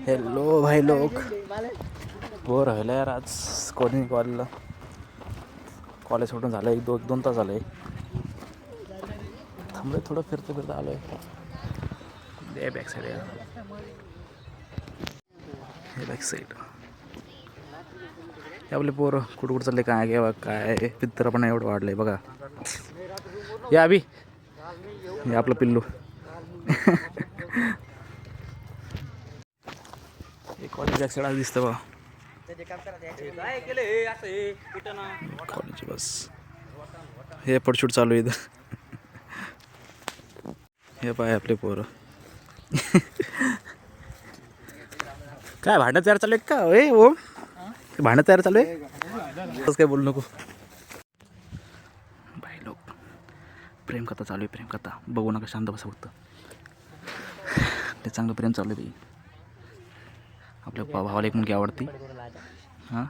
Hello भाई लोक, bore व्हायला यार आज कोणी कॉलेजला. कॉलेज सोडून झालं एक दोन तास झाले. थांबलोय थोडं फिरता आलोय. हे बॅक साईड आहे, हे बॅक साईड. हे आपले पोरं कुठं चालले काय घ्यावा काय पित्र पण एवढं वाढलंय बघा. या अभि, हे आपलं पिल्लू. कॉलेज बॅक साईड दिसतं बा. कॉलेज बस हे पडशूट चालू आहे इथं. हे पाय आपले पोरं. काय भांडण तयार चालू आहे का ओय ओम? भांडण तयार चालू आहे तसं काय बोलू नको. भाई लोक प्रेम कथा चालू आहे, प्रेम कथा बघू नका, शांत बसा फक्त. ते चांगलं प्रेम चालू आहे. आपल्या भावाला एक मुलगी आवडती. हां